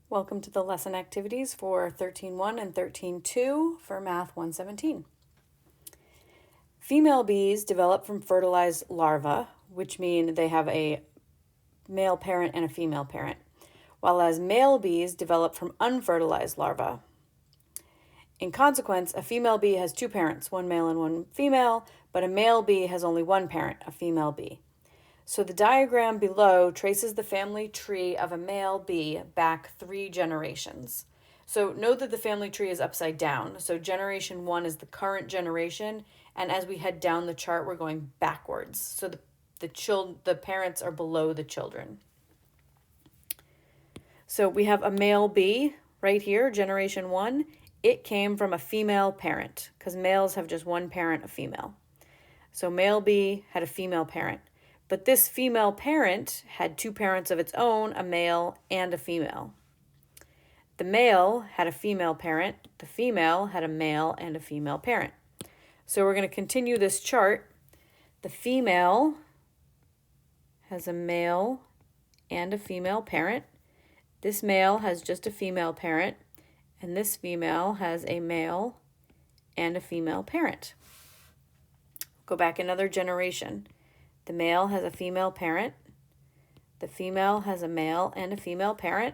Welcome to the lesson activities for 13.1 and 13.2 for Math 117. Female bees develop from fertilized larvae, which mean they have a male parent and a female parent, while as male bees develop from unfertilized larvae. In consequence, a female bee has two parents, one male and one female, but a male bee has only one parent, a female bee. So the diagram below traces the family tree of a male bee back 3 generations. So note that the family tree is upside down. So generation 1 is the current generation, and as we head down the chart, we're going backwards. So the parents are below the children. So we have a male bee right here, generation 1. It came from a female parent because males have just one parent, a female. So male bee had a female parent. But this female parent had two parents of its own, a male and a female. The male had a female parent. The female had a male and a female parent. So we're going to continue this chart. The female has a male and a female parent. This male has just a female parent. And this female has a male and a female parent. Go back another generation. The male has a female parent. The female has a male and a female parent.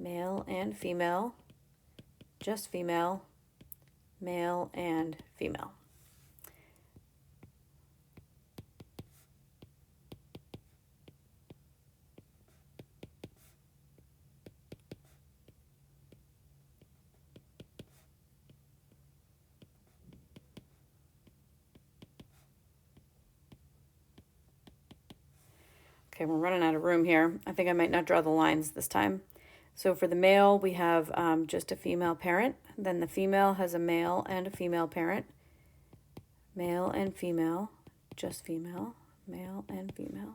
Male and female, just female, male and female. Okay, we're running out of room here. I think I might not draw the lines this time. So for the male, we have just a female parent. Then the female has a male and a female parent. Male and female, just female, male and female.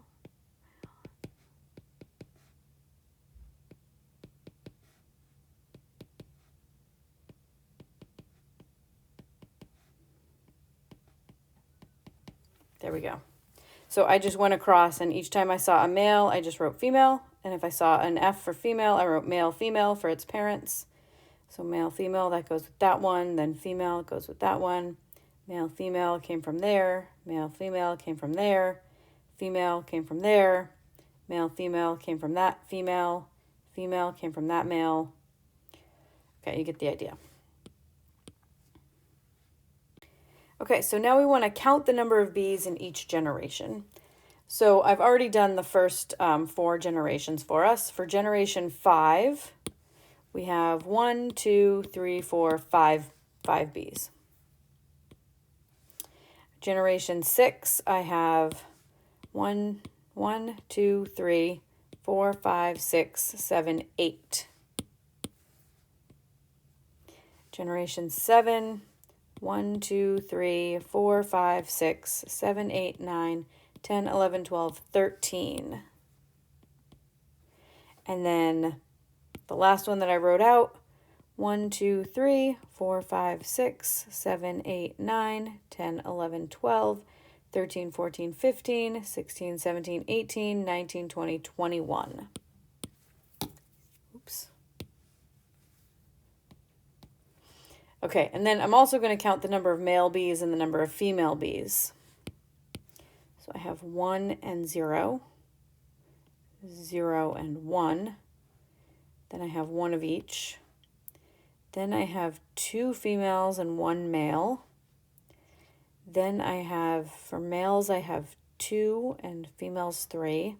There we go. So I just went across, and each time I saw a male, I just wrote female. And if I saw an F for female, I wrote male, female for its parents. So male, female, that goes with that one. Then female goes with that one. Male, female came from there. Male, female came from there. Female came from there. Male, female came from that female. Female came from that male. Okay, you get the idea. Okay, so now we want to count the number of bees in each generation. So I've already done the first 4 generations for us. For generation 5, we have 1, 2, 3, 4, 5 bees. Generation 6, I have 1, 2, 3, 4, 5, 6, 7, 8. Generation 7, 1, 2, 3, 4, 5, 6, 7, 8, 9, 10, 11, 12, 13. And then the last one that I wrote out, 1, 2, 3, 4, 5, 6, 7, 8, 9, 10, 11, 12, 13, 14, 15, 16, 17, 18, 19, 20, 21. Oops. Okay, and then I'm also going to count the number of male bees and the number of female bees. So I have 1 and 0, 0 and 1. Then I have 1 of each. Then I have 2 females and 1 male. Then I have, for males, I have 2 and females 3.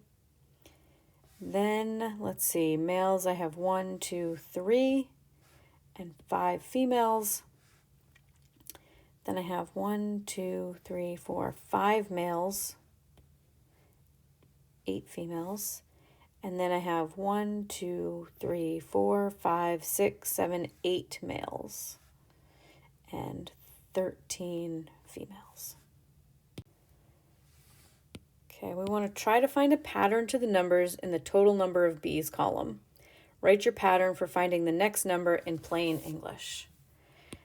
Then, let's see, males, I have 1, 2, 3. And 5 females. Then I have 1, 2, 3, 4, 5 males, 8 females. And then I have 1, 2, 3, 4, 5, 6, 7, 8 males and 13 females. Okay, we want to try to find a pattern to the numbers in the total number of bees column. Write your pattern for finding the next number in plain English.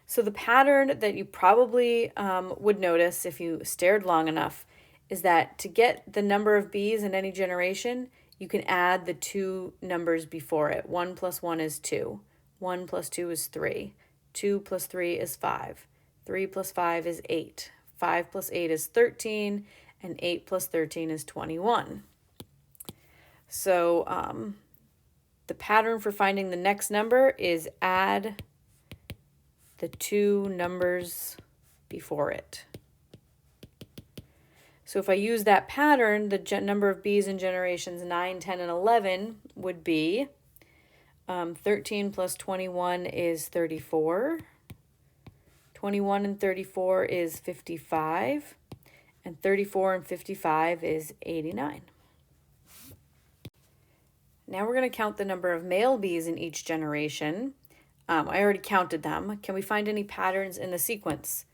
So the pattern that you probably would notice if you stared long enough is that to get the number of bees in any generation, you can add the two numbers before it. 1 plus 1 is 2. 1 plus 2 is 3. 2 plus 3 is 5. 3 plus 5 is 8. 5 plus 8 is 13. And 8 plus 13 is 21. So the pattern for finding the next number is add the two numbers before it. So if I use that pattern, the number of bees in generations 9, 10, and 11 would be 13 plus 21 is 34. 21 and 34 is 55. And 34 and 55 is 89. Now we're going to count the number of male bees in each generation. I already counted them. Can we find any patterns in the sequence?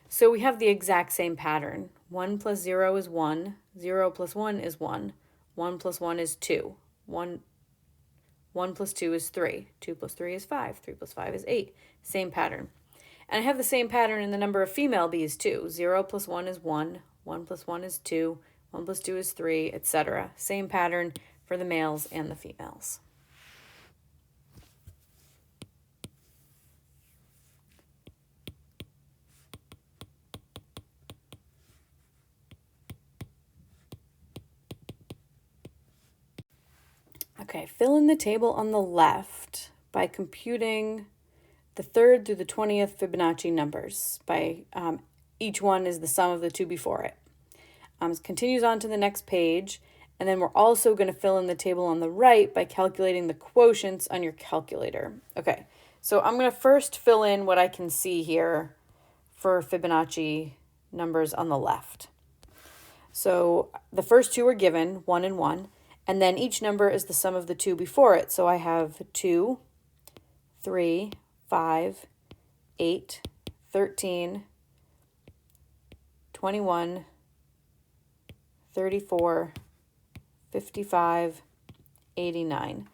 So we have the exact same pattern. 1 plus 0 is 1. 0 plus 1 is 1. 1 plus 1 is 2. 1 plus 2 is 3. 2 plus 3 is 5. 3 plus 5 is 8. Same pattern. And I have the same pattern in the number of female bees too. 0 plus 1 is 1. 1 plus 1 is 2. 1 plus 2 is 3, etc. Same pattern for the males and the females. Okay, fill in the table on the left by computing the 3rd through the 20th Fibonacci numbers. Each one is the sum of the two before it. It continues on to the next page, and then we're also going to fill in the table on the right by calculating the quotients on your calculator. Okay, so I'm going to first fill in what I can see here for Fibonacci numbers on the left. So the first two are given, 1 and 1, and then each number is the sum of the two before it. So I have 2, 3, 5, 8, 13, 21, 34, 55, 89.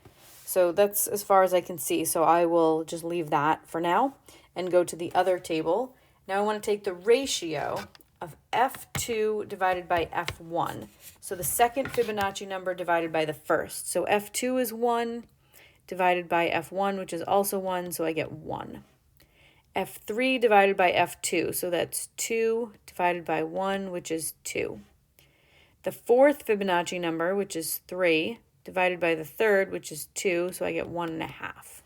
So that's as far as I can see. So I will just leave that for now and go to the other table. Now I want to take the ratio of F2 divided by F1. So the second Fibonacci number divided by the first. So F2 is 1 divided by F1, which is also 1, so I get 1. F3 divided by F2, so that's 2 divided by 1, which is 2. The fourth Fibonacci number, which is 3, divided by the third, which is 2, so I get 1.5.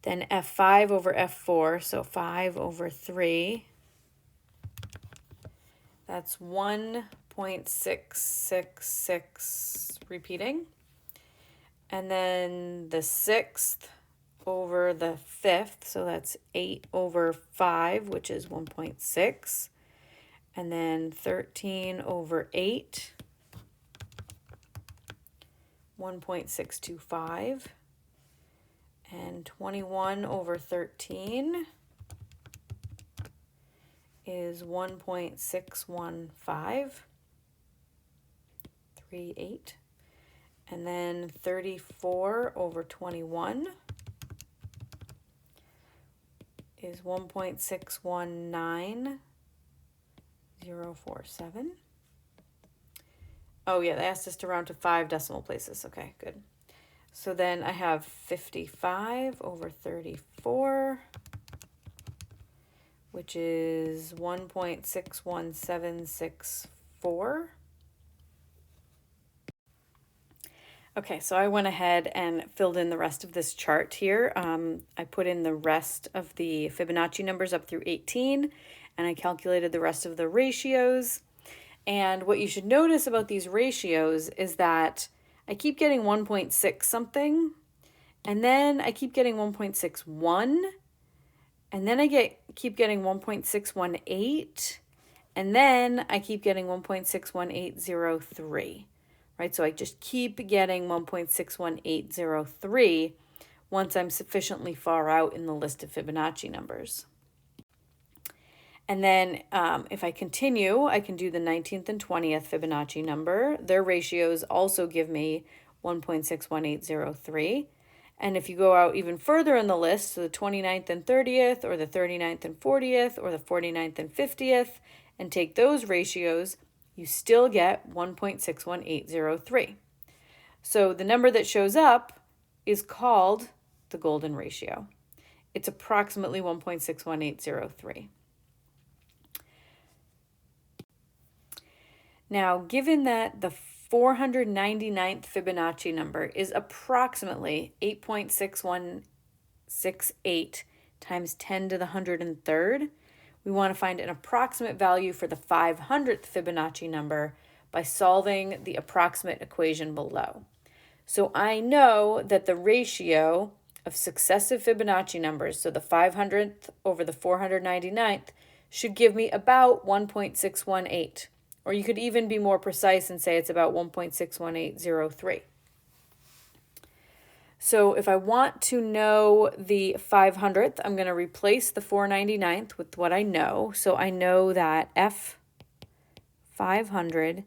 Then F5 over F4, so 5 over 3, that's 1.666 repeating. And then the 6th over the 5th, so that's 8 over 5, which is 1.6. And then 13 over 8, 1.625. And 21 over 13 is 1.615, 38. And then 34 over 21 is 1.619047. Oh yeah, they asked us to round to 5 decimal places. Okay, good. So then I have 55 over 34, which is 1.61764. Okay, so I went ahead and filled in the rest of this chart here. I put in the rest of the Fibonacci numbers up through 18, and I calculated the rest of the ratios. And what you should notice about these ratios is that I keep getting 1.6 something, and then I keep getting 1.61, and then I keep getting 1.618, and then I keep getting 1.61803. Right, so I just keep getting 1.61803 once I'm sufficiently far out in the list of Fibonacci numbers. And then if I continue, I can do the 19th and 20th Fibonacci number. Their ratios also give me 1.61803. And if you go out even further in the list, so the 29th and 30th, or the 39th and 40th, or the 49th and 50th, and take those ratios, you still get 1.61803. So the number that shows up is called the golden ratio. It's approximately 1.61803. Now, given that the 499th Fibonacci number is approximately 8.6168 times 10 to the 103rd, we want to find an approximate value for the 500th Fibonacci number by solving the approximate equation below. So I know that the ratio of successive Fibonacci numbers, so the 500th over the 499th, should give me about 1.618. Or you could even be more precise and say it's about 1.61803. So if I want to know the 500th, I'm going to replace the 499th with what I know. So I know that F500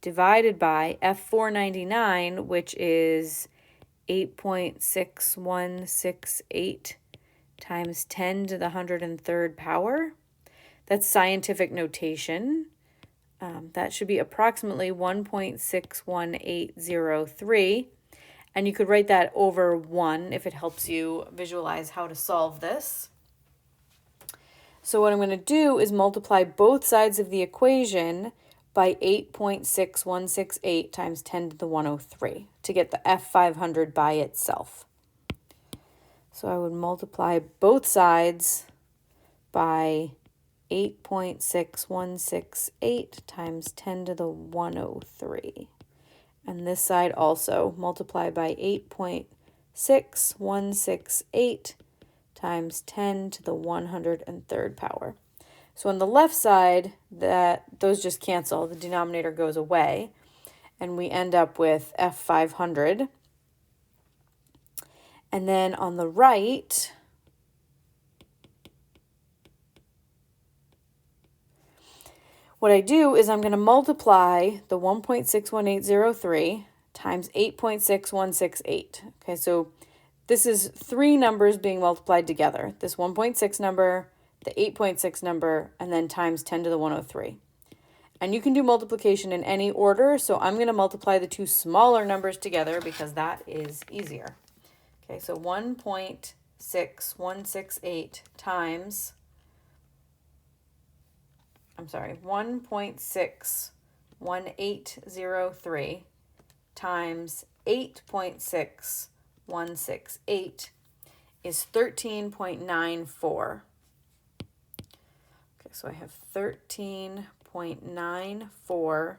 divided by F499, which is 8.6168 times 10 to the 103rd power. That's scientific notation. That should be approximately 1.61803. And you could write that over 1 if it helps you visualize how to solve this. So what I'm going to do is multiply both sides of the equation by 8.6168 times 10 to the 103 to get the F500 by itself. So I would multiply both sides by 8.6168 times 10 to the 103. And this side also multiply by 8.6168 times 10 to the 103rd power. So on the left side, those just cancel. The denominator goes away. And we end up with F500. And then on the right, what I do is I'm going to multiply the 1.61803 times 8.6168. Okay, so this is 3 numbers being multiplied together. This 1.6 number, the 8.6 number, and then times 10 to the 103. And you can do multiplication in any order, so I'm going to multiply the 2 smaller numbers together because that is easier. Okay, so 1.6168 times 1.61803 times 8.6168 is 13.94. Okay, so I have 13.94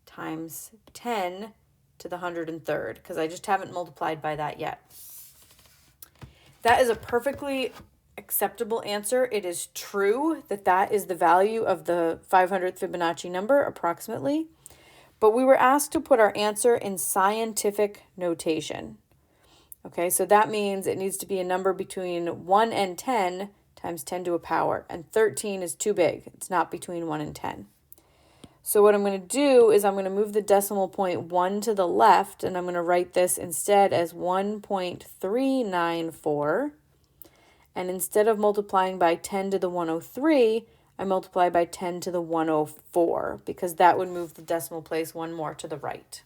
times 10 to the 103rd, because I just haven't multiplied by that yet. That is a perfectly acceptable answer. It is true that that is the value of the 500th Fibonacci number, approximately. But we were asked to put our answer in scientific notation. Okay, so that means it needs to be a number between 1 and 10 times 10 to a power. And 13 is too big. It's not between 1 and 10. So what I'm going to do is I'm going to move the decimal point 1 to the left, and I'm going to write this instead as 1.394. And instead of multiplying by 10 to the 103, I multiply by 10 to the 104, because that would move the decimal place 1 more to the right.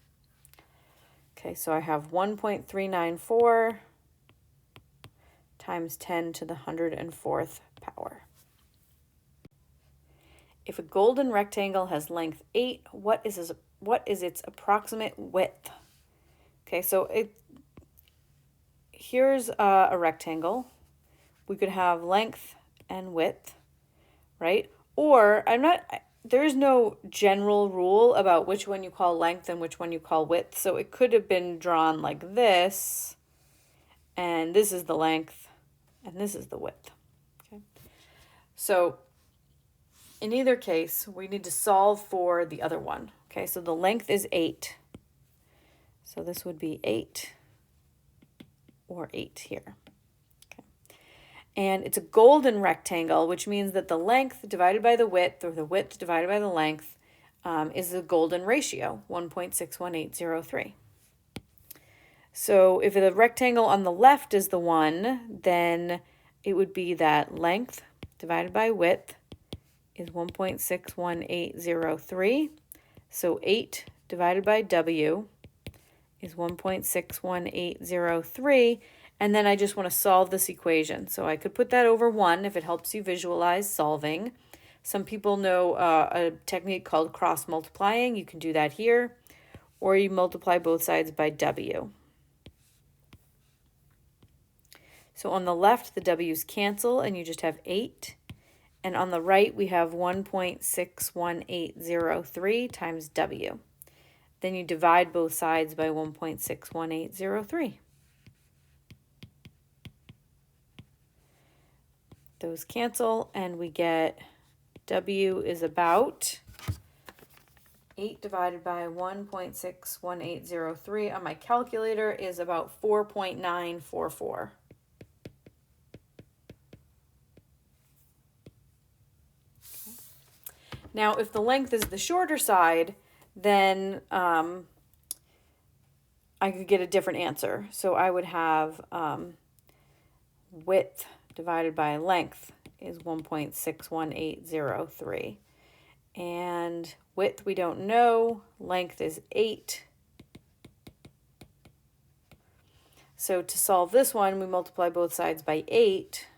Okay, so I have 1.394 times 10 to the 104th power. If a golden rectangle has length 8, what is its approximate width? Okay, so here's a rectangle. We could have length and width, right? Or there's no general rule about which one you call length and which one you call width. So it could have been drawn like this, and this is the length, and this is the width. Okay. So in either case, we need to solve for the other one. Okay, so the length is 8. So this would be 8 or 8 here. And it's a golden rectangle, which means that the length divided by the width, or the width divided by the length, is the golden ratio, 1.61803. So if the rectangle on the left is the 1, then it would be that length divided by width is 1.61803. So 8 divided by W is 1.61803. And then I just want to solve this equation. So I could put that over 1 if it helps you visualize solving. Some people know a technique called cross multiplying. You can do that here. Or you multiply both sides by W. So on the left, the W's cancel and you just have 8. And on the right, we have 1.61803 times W. Then you divide both sides by 1.61803. Those cancel and we get W is about 8 divided by 1.61803 on my calculator is about 4.944. Now, if the length is the shorter side, then I could get a different answer. So I would have width divided by length is 1.61803. And width we don't know, length is 8. So to solve this one, we multiply both sides by 8.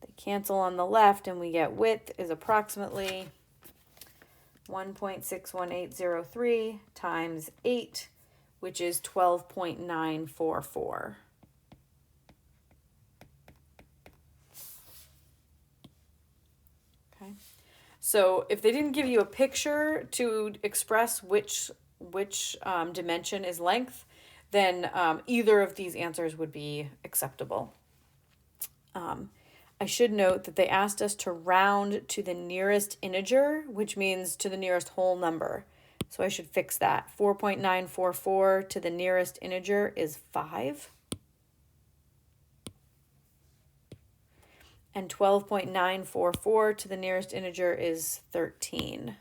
They cancel on the left and we get width is approximately 1.61803 times 8, which is 12.944. Okay. So if they didn't give you a picture to express which dimension is length, then either of these answers would be acceptable. I should note that they asked us to round to the nearest integer, which means to the nearest whole number. So I should fix that. 4.944 to the nearest integer is 5. And 12.944 to the nearest integer is 13.